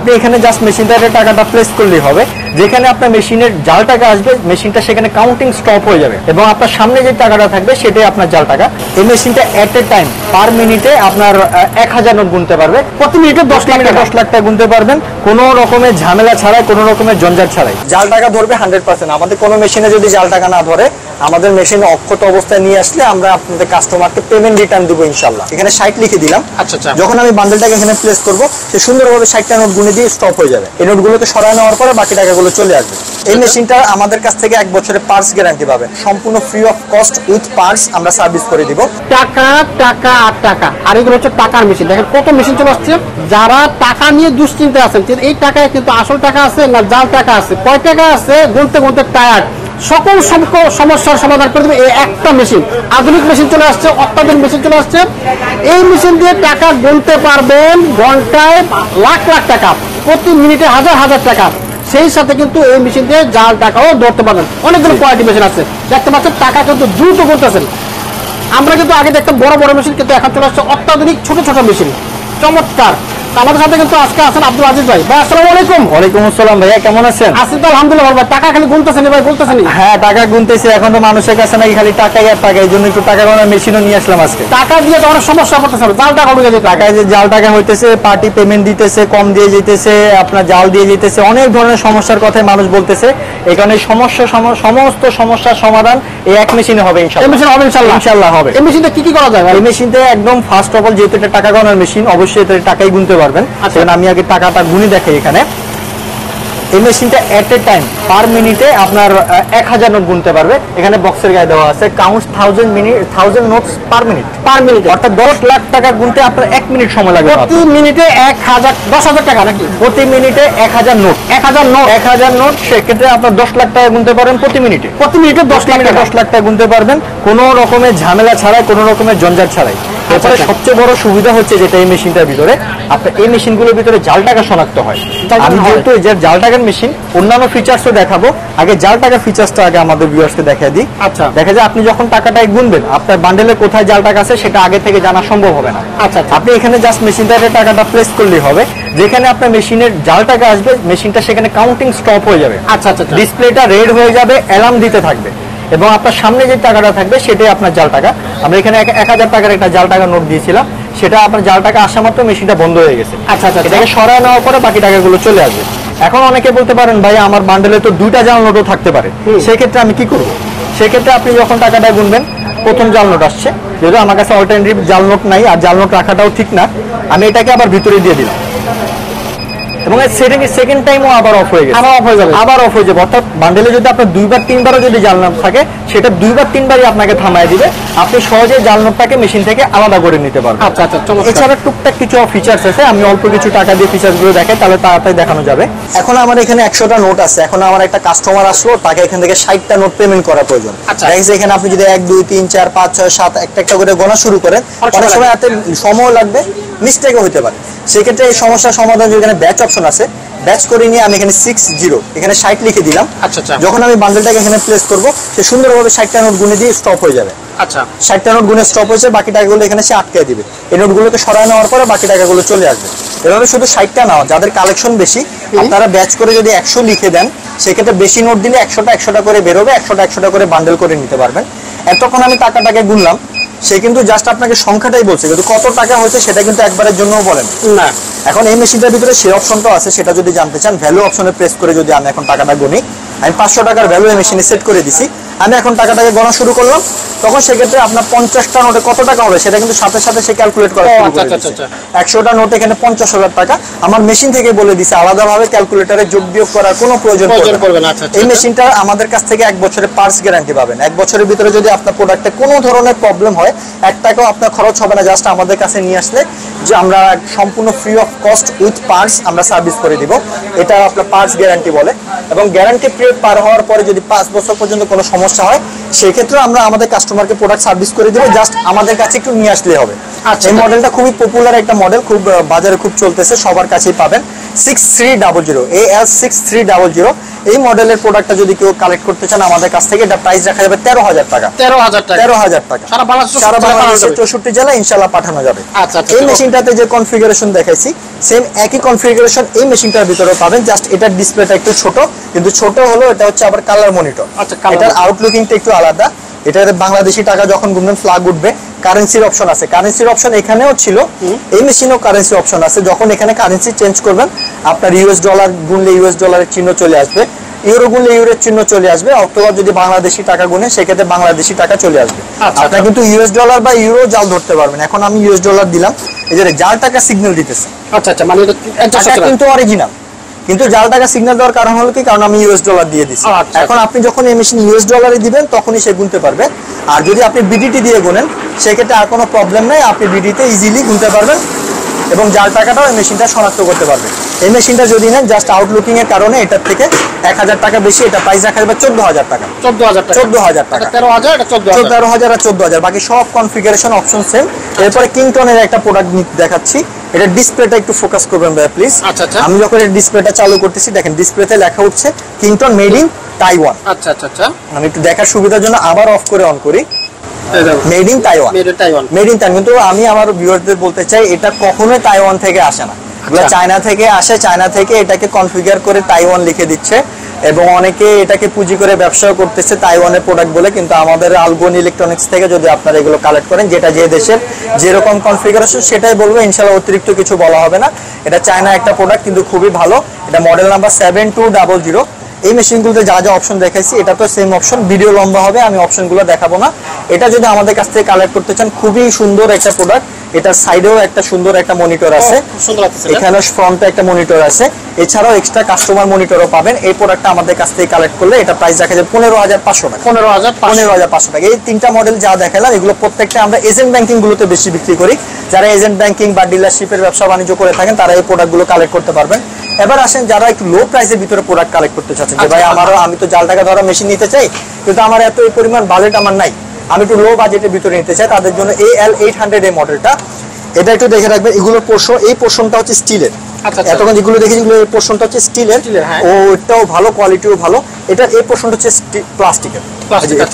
আপনি এখানে জাস্ট মেশিনটাতে টাকাটা প্লেস করলেই হবে। যেখানে আপনার মেশিনের জাল টাকা আসবে, মেশিনটা সেখানে কাউন্টিং স্টপ হয়ে যাবে এবং আপনার সামনে যে টাকাটা থাকবে সেটাই আপনার জাল টাকা। এই মেশিনটা এট এ টাইম পার মিনিটে আপনার 1000 নোট গুনতে পারবে। প্রতি মিনিটে 10 লাখ টাকা গুনতে পারবেন, কোনো রকমের ঝামেলা ছাড়াই, কোনো রকমের জঞ্জাট ছাড়াই। জাল টাকা ধরবে 100%। আমাদের কোনো মেশিনে যদি জাল টাকা না ধরে, আমাদের মেশিন অক্ষত অবস্থায় নিয়ে আসলে আমরা আপনাদের কাস্টমারকে পেমেন্ট রিটার্ন দেবো ইনশাল্লাহ। এখানে 60 লিখে দিলাম। আচ্ছা আচ্ছা। যখন আমি বান্ডেলটাকে এখানে প্লেস করবো, সে সুন্দরভাবে 60টা নোট গুনে দিয়ে স্টপ হয়ে যাবে। এই নোটগুলোকে সরায় নেওয়ার পরে বাকি টাকাগুলো চলে আসবে। এই মেশিনটা আমাদের কাছ থেকে 1 বছরের পার্টস গ্যারান্টি পাবে, সম্পূর্ণ free of cost with parts আমরা সার্ভিস করে দিব। টাকা টাকা আর টাকা, আর এগুলো হচ্ছে টাকার মেশিন। দেখেন কত মেশিন চলে আসছে। যারা টাকা নিয়ে দুশ্চিন্তা আছেন, এই টাকায় কিন্তু আসল টাকা আছে না জাল টাকা আছে, কয় টাকা আছে গুনতে গুনতে টায়ার্ড, সকল সমস্যার সমাধান করে দেবে এই একটা মেশিন। আধুনিক মেশিন চলে আসছে, অত্যাধুনিক মেশিন চলে আসছে। এই মেশিন দিয়ে টাকা গুনতে পারবেন ঘন্টায় লাখ লাখ টাকা, প্রতি মিনিটে হাজার হাজার টাকা। সেই সাথে কিন্তু এই মেশিন দিয়ে জাল টাকাও ধরতে পারবেন। অনেকগুলো কোয়ালিটি মেশিন আছে, দেখতে পাচ্ছেন টাকা কিন্তু দ্রুত করতেছেন। আমরা কিন্তু আগে দেখতাম বড় বড় মেশিন, কিন্তু এখন চলে আসছে অত্যাধুনিক ছোট ছোট মেশিন। চমৎকার। আমাদের সাথে কিন্তু আজকে আছেন আব্দুল আজিজ ভাই। ভাই আসসালামু আলাইকুম। ওয়ালাইকুম আসসালাম ভাইয়া, কেমন আছেন? আছি তো আলহামদুলিল্লাহ ভাই। টাকা খালি গুনতেছেন ভাই, বলতেছেন? হ্যাঁ, টাকা গুনতেছি। এখন তো মানুষের কাছে নাকি খালি টাকাই আর টাকা, এই জন্য একটু টাকা গোনার মেশিনও নিয়ে আসলাম আজকে। টাকা দিয়ে তো অনেক সমস্যা পড়তেছে, জাল টাকা উঠে যেতে, টাকায় যে জাল টাকা হইতেছে, পার্টি পেমেন্ট দিতেছে, কম দিয়ে যেতেছে, আপনার জাল দিয়ে যেতেছে, অনেক ধরনের সমস্যার কথাই মানুষ বলতেছে। এই কারণে সমস্ত সমস্যার সমাধান এই এক মেশিনে হবে ইনশাআল্লাহ। এই মেশিন হবে ইনশাআল্লাহ। ইনশাআল্লাহ হবে। এই মেশিনটা কি করা যায়? এই মেশিনতে একদম ফার্স্ট অফ অল, যেহেতু এটা টাকা গোনার মেশিন, অবশ্যই এটা টাকাই গুনতে পারবেন। আচ্ছা, আমি আগে টাকাটা গুনে দেখাই। এখানে এই মেশিনটা এট এ টাইম পার মিনিটে আপনার 1000 নোট গুনতে পারবে। এখানে বক্সের গায়ে দেওয়া আছে কাউন্টস 1000 নোটস পার মিনিট। অর্থাৎ 10 লাখ টাকা গুনতে আপনার 1 মিনিট সময় লাগবে। প্রতি মিনিটে 10,000 টাকা নাকি? প্রতি মিনিটে 1000 নোট। 1000 নোট। সেক্ষেত্রে আপনার 10 লাখ টাকা গুনতে পারেন প্রতি মিনিটে। 10 লাখ টাকা গুনতে পারবেন, কোনো রকমের ঝামেলা ছাড়াই, কোনো রকমের জঞ্জাট ছাড়াই। এরপরে সবচেয়ে বড় সুবিধা হচ্ছে যেটা এই মেশিনটার ভিতরে, আপনার এই মেশিনগুলোর ভিতরে জাল টাকা শনাক্ত হয়। আমি যেহেতু এই যে জাল টাকার মেশিন, অন্যান্য ফিচার্সও দেখাবো। আগে জাল টাকা ফিচার্সটা আগে আমাদের ভিউয়ার্সকে দেখিয়ে দিই। আচ্ছা। দেখা যায় আপনি যখন টাকাটা গুনবেন, আপনার বান্ডেলে কোথায় জাল টাকা আছে সেটা আগে থেকে জানা সম্ভব হবে না। আচ্ছা। আপনি এখানে জাস্ট মেশিনটাতে টাকাটা প্লেস করলেই হবে। যেখানে আপনার মেশিনের জাল টাকা আসবে, মেশিনটা সেখানে কাউন্টিং স্টপ হয়ে যাবে। আচ্ছা আচ্ছা। ডিসপ্লেটা রেড হয়ে যাবে, অ্যালার্ম দিতে থাকবে এবং আপনার সামনে যে টাকাটা থাকবে সেটাই আপনার জাল টাকা। আমরা এখানে 1000 টাকার একটা জাল টাকা নোট দিয়েছিলাম, সেটা আপনার জাল টাকা আসা মাত্র মেশিনটা বন্ধ হয়ে গেছে। আচ্ছা আচ্ছা। এটাকে সরায় নেওয়ার পরে বাকি টাকাগুলো চলে আসবে। এখন অনেকে বলতে পারেন, ভাই আমার বান্ডেলে তো 2টা জাল নোটও থাকতে পারে, সেক্ষেত্রে আমি কি করব? সেক্ষেত্রে আপনি যখন টাকাটা গুনবেন, প্রথম জাল নোট আসছে, যেহেতু আমার কাছে অল্টারনেটিভ জাল নোট নাই আর জাল নোট রাখাটাও ঠিক না, আমি এটাকে আবার ভিতরে দিয়ে দিলাম এবং সেকেন্ড টাইমও আবার অফ হয়ে গেছে। আবার অফ হয়ে যাবে। অর্থাৎ বান্ডেলে যদি আপনার 2বার 3বারও যদি জাল নোট থাকে, সেটা 2বার 3বারই আপনাকে থামায় দিবে। আপনি সহজে জাল নোটটাকে মেশিন থেকে আলাদা করে নিতে পারবেন। আচ্ছা আচ্ছা। এছাড়া টুকটাক কিছু ফিচার্স আছে, আমি অল্প কিছু টাকা দিয়ে ফিচার্সগুলো দেখাই, তাহলে তাড়াতাড়ি দেখানো যাবে। এখন আমার এখানে 100টা নোট আছে। এখন আমার একটা কাস্টমার আসলো, তাকে এখান থেকে 60টা নোট পেমেন্ট করা প্রয়োজন। আচ্ছা। এখানে আপনি যদি 1 2 3 4 5 6 7 একটা করে গোনা শুরু করেন, অনেক সময় হাতে সময় লাগবে, মিস্টেকও হতে পারে। সেক্ষেত্রে এই সমস্যার সমাধান, যেখানে ব্যাচ অপশন আছে, ব্যাচ করে নিয়ে আমি এখানে 60 এখানে 60 লিখে দিলাম। আচ্ছা। যখন আমি বান্ডেলটাকে এখানে প্লেস করব, সে সুন্দরভাবে 60টা নোট গুনে দিয়ে স্টপ হয়ে যাবে। আচ্ছা। 60টা নোট গুনে স্টপ হয়েছে, বাকি টাকাগুলো এখানে সে আটকে দিবে। এই নোটগুলোকে সরায় নেওয়ার পরে বাকি টাকাগুলো চলে আসবে। এভাবে শুধু 60টা নাও, যাদের কালেকশন বেশি, আপনারা ব্যাচ করে যদি 100 লিখে দেন, সেক্ষেত্রে বেশি নোট দিলে 100টা করে বেরোবে, 100টা করে বান্ডেল করে নিতে পারবেন। এতক্ষণ আমি টাকাটাকে গুনলাম, সে কিন্তু জাস্ট আপনাকে সংখ্যাটাই বলছে, কিন্তু কত টাকা হয়েছে সেটা কিন্তু একবারের জন্যও বলেন না। এখন এই মেশিনটার ভিতরে সেই অপশনটাও আছে, সেটা যদি জানতে চান, ভ্যালু অপশনে প্রেস করে যদি আমি এখন টাকাটা গুনি, আমি 500 টাকার ভ্যালু এই মেশিনে সেট করে দিছি। আমি এখন টাকাটাকে গণনা শুরু করলাম, তখন সেক্ষেত্রে আপনার 50টা নোটে কত টাকা হবে সেটা কিন্তু সাথে সাথে সে ক্যালকুলেট করা শুরু করে দিচ্ছে। 100টা নোট এখানে 50,000 টাকা আমার মেশিন থেকে বলে দিছে, আলাদাভাবে ক্যালকুলেটরে যোগ বিয়োগ করার কোনো প্রয়োজন পড়বে না। এই মেশিনটা আমাদের কাছ থেকে 1 বছরের পার্টস গ্যারান্টি পাবেন। 1 বছরের ভিতরে যদি আপনার প্রোডাক্টে কোনো ধরনের প্রবলেম হয়, 1 টাকাও আপনার খরচ হবে না। জাস্ট আমাদের কাছে নিয়ে আসলে যে আমরা সম্পূর্ণ free of cost with parts আমরা সার্ভিস করে দিব। এটা আপনার পার্টস গ্যারান্টি বলে। এবং গ্যারান্টি পিরিয়ড পার হওয়ার পরে যদি 5 বছর পর্যন্ত কোনো সমস্যা সমস্যা হয় সেক্ষেত্রে আমরা আমাদের কাস্টমারকে প্রোডাক্ট সার্ভিস করে দেবো, জাস্ট আমাদের কাছে একটু নিয়ে আসলে হবে। আচ্ছা, এই মডেলটা খুবই পপুলার একটা মডেল, খুব বাজারে খুব চলতেছে, সবার কাছেই পাবেন। 6300 AL6300 এই মডেলের প্রোডাক্টটা যদি কেউ কালেক্ট করতে চান আমাদের কাছ থেকে, এটা প্রাইস রাখা যাবে 13,000 টাকা। 13,000 টাকা সারা বাংলাদেশের 64 জেলা ইনশাআল্লাহ পাঠানো যাবে। আচ্ছা, এই মেশিনটাতে যে কনফিগারেশন দেখাইছি সেম একই কনফিগারেশন এই মেশিনটার ভিতরে পাবেন, জাস্ট এটার ডিসপ্লেটা একটু ছোট, কিন্তু ছোট হলো এটা হচ্ছে আবার কালার মনিটর। আচ্ছা, এটার আউটলুকিংটা একটু আলাদা। এটার বাংলাদেশি টাকা যখন গুনবেন ফ্ল্যাগ উঠবে, কারেন্সির অপশন আছে, কারেন্সির অপশন এখানেও ছিল, এই মেশিনেও কারেন্সি অপশন আছে। যখন এখানে কারেন্সি চেঞ্জ করবেন আপনার ইউএস ডলার গুনলে ইউএস ডলারের চিহ্ন চলে আসবে, ইউরো গুনলে ইউরোর চিহ্ন চলে আসবে, অথবা যদি বাংলাদেশি টাকা গুনে সেক্ষেত্রে বাংলাদেশি টাকা চলে আসবে। আপনার কিন্তু ইউএস ডলার বা ইউরো জাল ধরতে পারবেন। এখন আমি ইউএস ডলার দিলাম, এই যে জাল টাকা সিগন্যাল দিতেছে। আচ্ছা, মানে এটা কিন্তু অরিজিনাল, কিন্তু জাল টাকা সিগন্যাল দেওয়ার কারণ হলো কি, কারণ আমি ইউএস ডলার দিয়ে দিচ্ছি। এখন আপনি যখন এই মেশিন ইউএস ডলারে দিবেন তখনই সে গুনতে পারবে। আর যদি আপনি বিডিটি দিয়ে গুনেন সেক্ষেত্রে আর কোনো প্রবলেম নেই, আপনি বিডিতে ইজিলি গুনতে পারবেন এবং জাল টাকাটাও এই মেশিনটা শনাক্ত করতে পারবে। এই মেশিনটা যদি নেন জাস্ট আউটলুকিং এর কারণে এটার থেকে 1000 টাকা বেশি, এটা প্রাইস রাখা যাবে 14,000 টাকা। 14,000 টাকা। 13,000 এটা 14,000 আর 14,000, বাকি সব কনফিগারেশন অপশন সেম। এরপরে কিংটনের একটা প্রোডাক্ট দেখাচ্ছি, এটা ডিসপ্লেটা একটু ফোকাস করবেন ভাই প্লিজ। আচ্ছা, আমি যখন এই ডিসপ্লেটা চালু করতেছি দেখেন ডিসপ্লেতে লেখা উঠছে কিংটন মেড ইন তাইওয়ান। আচ্ছা, আমি একটু দেখার সুবিধার জন্য আবার অফ করে অন করি, made in Taiwan. Made in Taiwan, কিন্তু আমি আমার ভিউয়ারদের বলতে চাই এটা কখনোই তাইওয়ান থেকে আসে না, এগুলো চায়না থেকে আসে। চায়না থেকে এটাকে কনফিগার করে তাইওয়ান লিখে দিচ্ছে এবং অনেকে এটাকে পুঁজি করে ব্যবসা করতেছে তাইওয়ানের প্রোডাক্ট বলে। কিন্তু আমাদের আলগোন ইলেকট্রনিক্স থেকে যদি আপনারা এগুলো কালেক্ট করেন, যেটা যে দেশের যেরকম কনফিগারেশন সেটাই বলবো, ইনশাআল্লাহ অতিরিক্ত কিছু বলা হবে না। এটা চায়না একটা প্রোডাক্ট, কিন্তু খুবই ভালো। এটা মডেল নাম্বার 7200। এই মেশিনগুলোতে যা যা অপশন দেখাইছি এটা তো সেম অপশন, ভিডিও লম্বা হবে, আমি অপশনগুলো দেখাবো না। এটা যদি আমাদের কাছ থেকে কালেক্ট করতে চান, খুবই সুন্দর একটা প্রোডাক্ট। এটার সাইডেও একটা সুন্দর একটা মনিটর আছে, এখানে ফ্রন্টে একটা মনিটর আছে, এছাড়াও এক্সট্রা কাস্টমার মনিটরও পাবেন। এই প্রোডাক্টটা আমাদের কাছ থেকে কালেক্ট করলে এটা প্রাইস রাখা যায় 15,500 টাকা। 15,500 টাকা। এই তিনটা মডেল যা দেখালাম এগুলো প্রত্যেকটা আমরা এজেন্ট ব্যাংকিং গুলোতে বেশি বিক্রি করি। যারা এজেন্ট ব্যাংকিং বা ডিলারশিপের ব্যবসা বাণিজ্য করে থাকেন তারা এই প্রোডাক্টগুলো কালেক্ট করতে পারবেন। এবার আসেন যারা একটু লো প্রাইসের ভিতরে প্রোডাক্ট কালেক্ট করতে চাচ্ছেন, যে ভাই আমি তো জাল টাকা ধরা মেশিন নিতে চাই, কিন্তু আমার এত এই পরিমাণ বাজেট আমার নাই, আমি একটু লো বাজেটের ভিতরে নিতে চাই, তাদের জন্য AL800 এই মডেলটা। এটা একটু দেখে রাখবেন, এগুলোর পোর্শন, এই পোর্শনটা হচ্ছে স্টিলের। এতক্ষণ যেগুলো দেখেছি এই পোর্শনটা হচ্ছে স্টিলের, ওটাও ভালো, কোয়ালিটিও ভালো। এটার এই পোর্শনটা হচ্ছে প্লাস্টিকের,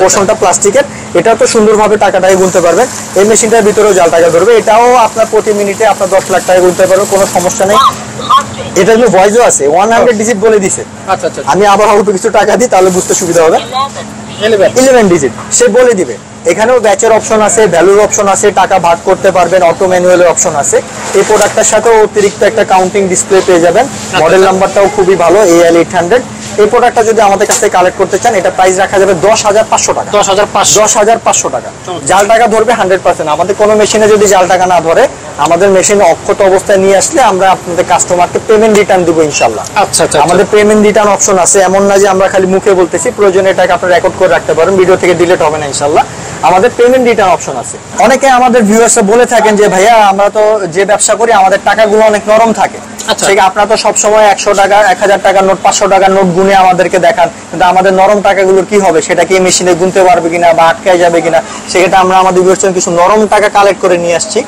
পোর্শনটা প্লাস্টিকের। এটা তো সুন্দরভাবে টাকাটাকে গুনতে পারবেন। এই মেশিনটার ভিতরেও জাল টাকা ধরবে, এটাও আপনার প্রতি মিনিটে আপনার 10 লাখ টাকা গুনতে পারবেন, কোনো সমস্যা নেই। এটা কিন্তু ভয়েসও আছে, 100 ডিজিট বলে দিছে। আমি আবার অল্প কিছু টাকা দিই তাহলে বুঝতে সুবিধা হবে। 11 ডিজিট সে বলে দিবে। এখানেও ব্যাচের অপশন আছে, ভ্যালুর অপশন আছে, টাকা ভাগ করতে পারবেন, অটো ম্যানুয়ালের অপশন আছে। এই প্রোডাক্টটার সাথেও অতিরিক্ত একটা কাউন্টিং ডিসপ্লে পেয়ে যাবেন। মডেল নাম্বারটাও খুবই ভালো, AL800। এই প্রোডাক্টটা যদি আমাদের কাছ থেকে কালেক্ট করতে চান এটা প্রাইস রাখা যাবে 10,500 টাকা। 10,500 টাকা। জাল টাকা ধরবে 100%। আমাদের কোনো মেশিনে যদি জাল টাকা না ধরে, আমাদের মেশিন অক্ষত অবস্থায় নিয়ে আসলে আমরা আপনাদের কাস্টমারকে পেমেন্ট রিটার্ন দেবো ইনশাল্লাহ। আমাদের পেমেন্ট রিটার্ন অপশন আছে, এমন না যে আমরা খালি মুখে বলতেছি, প্রয়োজনে এটাকে আপনারা রেকর্ড করে রাখতে পারেন, ভিডিও থেকে ডিলিট হবে না ইনশাল্লাহ। আমাদের পেমেন্ট রিটার্ন অপশন আছে। অনেকে আমাদের ভিউয়ার্সরা বলে থাকেন যে ভাইয়া আমরা তো যে ব্যবসা করি আমাদের টাকাগুলো অনেক নরম থাকে, আপনারা তো সবসময় 100 টাকা 1000 টাকার নোট 500 টাকার নোট গুনে আমাদেরকে দেখান, কিন্তু আমাদের নরম টাকাগুলো কি হবে, সেটা কি মেশিনে গুনতে পারবে কিনা বা আটকায় যাবে কিনা, সেক্ষেত্রে আমরা আমাদের ভিউয়ার্সদের কিছু নরম টাকা কালেক্ট করে নিয়ে আসছি।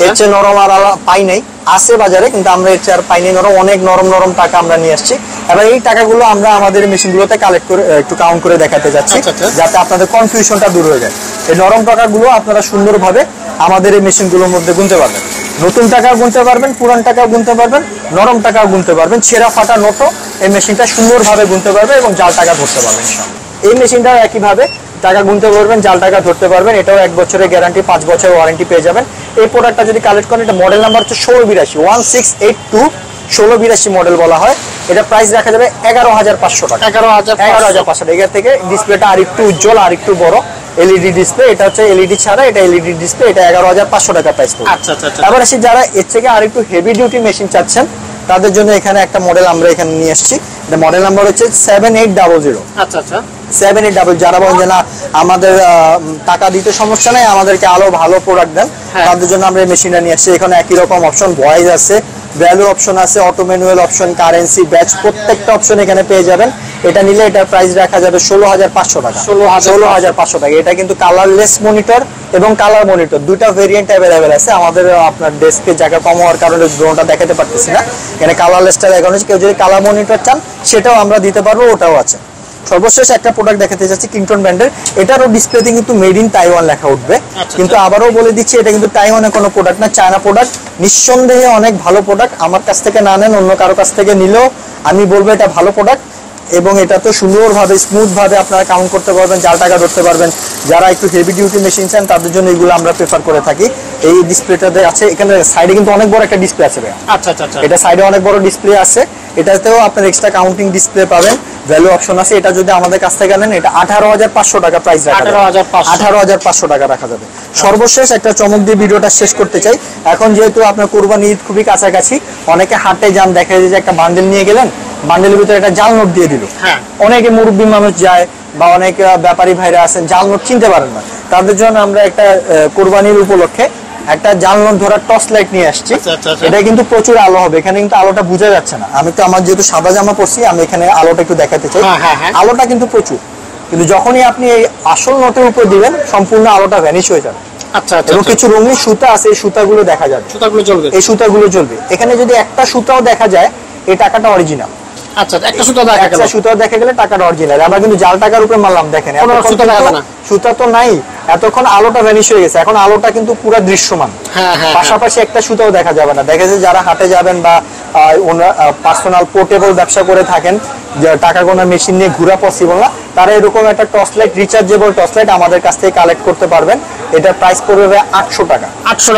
এর চেয়ে নরম আর পাই নাই, আছে বাজারে, কিন্তু আমরা এর চেয়ে আর পাই নাই নরম, অনেক নরম নরম টাকা আমরা নিয়ে আসছি। এবার এই টাকাগুলো আমরা আমাদের মেশিনগুলোতে কালেক্ট করে একটু কাউন্ট করে দেখাতে যাচ্ছি, যাতে আপনাদের কনফিউশনটা দূর হয়ে যায়। এই নরম টাকাগুলো আপনারা সুন্দরভাবে আমাদের এই মেশিনগুলোর মধ্যে গুনতে পারবেন। নতুন টাকাও গুনতে পারবেন, পুরান টাকাও গুনতে পারবেন, নরম টাকাও গুনতে পারবেন, ছেঁড়া ফাটা নোটও এই মেশিনটা সুন্দরভাবে গুনতে পারবে এবং জাল টাকা ধরতে পারবেন। এই মেশিনটাও একইভাবে টাকা গুনতে পারবেন, জাল টাকা ধরতে পারবেন। এটাও 1 বছরের গ্যারান্টি, 5 বছরের ওয়ারেন্টি পেয়ে যাবেন। এই প্রোডাক্টটা যদি কালেক্ট করেন, এটা মডেল নাম্বার হচ্ছে 1682, 1682 মডেল বলা হয়। এটা প্রাইস রাখা যাবে 11,500 টাকা। 11,500 টাকা। এর থেকে ডিসপ্লেটা আরেকটু উজ্জ্বল, আরেকটু বড় এলইডি ডিসপ্লে। এটা হচ্ছে এলইডি ছাড়া, এটা এলইডি ডিসপ্লে। এটা 11,500 টাকা প্রাইস পড়বে। আবার আসি যারা এর থেকে আরেকটু হেভি ডিউটি মেশিন চাচ্ছেন, তাদের জন্য এখানে একটা মডেল আমরা এখানে নিয়ে আসছি। এটা মডেল নাম্বার হচ্ছে 7800। 7800। যারা বলেন যে না আমাদের টাকা দিতে সমস্যা নাই, আমাদেরকে আরো ভালো প্রোডাক্ট দেন, তাদের জন্য আমরা এই মেশিনটা নিয়ে আসছি। এখানে একই রকম অপশন, ভয়েস আছে, ভ্যালু অপশন আছে, auto manual option, currency, batch, প্রত্যেকটা অপশন এখানে পেয়ে যাবেন। এটা নিলে এটার প্রাইস রাখা যাবে 16,500 টাকা। 16,500 টাকা। এটা কিন্তু কালারলেস মনিটর এবং কালার মনিটর দুইটা ভেরিয়েন্ট অ্যাভেলেবেল আছে আমাদের। আপনার ডেস্কে জায়গা কম হওয়ার কারণে ড্রোনটা দেখাতে পারতেছি না, এখানে কালারলেসটা দেখানো হচ্ছে। কেউ যদি কালার মনিটর চান সেটাও আমরা দিতে পারবো, ওটাও আছে। সর্বশেষ একটা প্রোডাক্ট দেখাতে যাচ্ছি কিংটন ব্র্যান্ডের। এটারও ডিসপ্লেতে কিন্তু মেড ইন তাইওয়ান লেখা উঠবে, কিন্তু আবারও বলে দিচ্ছি এটা কিন্তু তাইওয়ানের কোনো প্রোডাক্ট না, চায়না প্রোডাক্ট। নিঃসন্দেহে অনেক ভালো প্রোডাক্ট। আমার কাছ থেকে না নেন, অন্য কারো কাছ থেকে নিলেও আমি বলবো এটা ভালো প্রোডাক্ট। এবং এটা তো সুন্দরভাবে স্মুথভাবে আপনারা কাউন্ট করতে পারবেন, জাল টাকা ধরতে পারবেন। যারা একটু হেভি ডিউটি মেশিন চান তাদের জন্য এগুলো আমরা প্রেফার করে থাকি। এই ডিসপ্লেটাতে আছে, এখানে সাইডে কিন্তু অনেক বড় একটা ডিসপ্লে আছে ভাই। আচ্ছা আচ্ছা আচ্ছা, এটা সাইডে অনেক বড় ডিসপ্লে আছে, এটাতেও আপনার এক্সট্রা কাউন্টিং ডিসপ্লে পাবেন, ভ্যালু অপশন আছে। এটা যদি আমাদের কাছ থেকে নেন এটা 18,500 টাকা প্রাইস রাখা যাবে। 18,500 টাকা রাখা যাবে। সর্বশেষ একটা চমক দিয়ে ভিডিওটা শেষ করতে চাই। এখন যেহেতু আপনার কুরবানি ঈদ খুবই কাছাকাছি, অনেকে হাটে যান, দেখা যায় যে একটা বান্ডেল নিয়ে গেলেন, বান্ডেলের ভিতরে একটা জাল নোট দিয়ে দিল। অনেকে মুরব্বী মানুষ যায় বা অনেক ব্যাপারী ভাইরা আছেন জাল নোট চিনতে পারেন না, তাদের জন্য আমরা একটা কুরবানির উপলক্ষে একটা জাল নোট ধরার টর্চ লাইট নিয়ে আসছি। এটা কিন্তু প্রচুর আলো হবে, এখানে কিন্তু আলোটা বোঝা যাচ্ছে না। আমি তো আমার যেহেতু সাদা জামা পরছি, আমি এখানে আলোটা একটু দেখাতে চাই। আলোটা কিন্তু প্রচুর, কিন্তু যখনই আপনি এই আসল নোটের উপর দিবেন সম্পূর্ণ আলোটা ভ্যানিশ হয়ে যাবে। আচ্ছা আচ্ছা, এবং কিছু রঙিন সুতা আছে, এই সুতাগুলো দেখা যাবে, সুতাগুলো জ্বলবে, এই সুতাগুলো জ্বলবে। এখানে যদি একটা সুতাও দেখা যায় এই টাকাটা অরিজিনাল। আচ্ছা, একটা সুতা দেখা গেল, একটা সুতা দেখা গেলে টাকাটা অরিজিনাল। আমরা কিন্তু জাল টাকার উপরে মারলাম, দেখেন সুতা তো নাই, এতক্ষণ আলোটা ভ্যানিশ হয়ে গেছে, এখন আলোটা কিন্তু পুরো দৃশ্যমান। পাশাপাশি একটা সুতাও দেখা যাবে না। দেখা যায় যারা হাটে যাবেন বা পার্সোনাল পোর্টেবল ব্যবসা করে থাকেন, টাকা গোনা মেশিন নিয়ে ঘোরা পসিবল না, তারা এরকম একটা torch light, rechargeable torch light আমাদের কাছ থেকে কালেক্ট করতে পারবেন। এটার প্রাইস পড়বে 800 টাকা। 800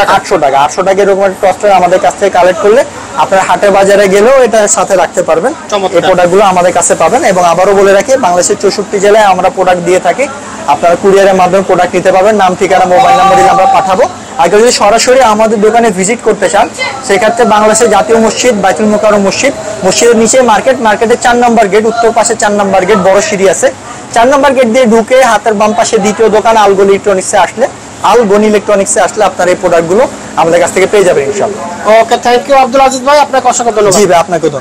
টাকা এরকম একটা টর্চ লাইট আমাদের কাছ থেকে কালেক্ট করলে আপনারা হাটে বাজারে গেলেও এটার সাথে রাখতে পারবেন। এই প্রোডাক্টগুলো আমাদের কাছে পাবেন। এবং আবারও বলে রাখি, বাংলাদেশের 64 জেলায় আমরা প্রোডাক্ট দিয়ে থাকি। আপনারা কুরিয়ারের মাধ্যমে প্রোডাক্ট নিতে পারবেন, নাম ঠিকানা মোবাইল নাম্বার দিলে আমরা পাঠাবো। আর কেউ যদি সরাসরি আমাদের দোকানে ভিজিট করতে চান সেক্ষেত্রে বাংলাদেশের জাতীয় মসজিদ, বাইতুল মোকাররম মসজিদ, মসজিদের নিচে মার্কেট, মার্কেটের 4 নম্বর গেট, উত্তর পাশে 4 নম্বর গেট, বড় সিঁড়ি আছে, 4 নম্বর গেট দিয়ে ঢুকে হাতের বাম পাশে দ্বিতীয় দোকান আলগনি ইলেকট্রনিক্সে আসলে, আলগনি ইলেকট্রনিক্সে আসলে আপনার এই প্রোডাক্টগুলো আমাদের কাছ থেকে পেয়ে যাবেন ইনশাআল্লাহ। ওকে, থ্যাংক ইউ আব্দুল আজিজ ভাই, আপনাকে অসংখ্য ধন্যবাদ। জি ভাই, আপনাকে ধন্যবাদ।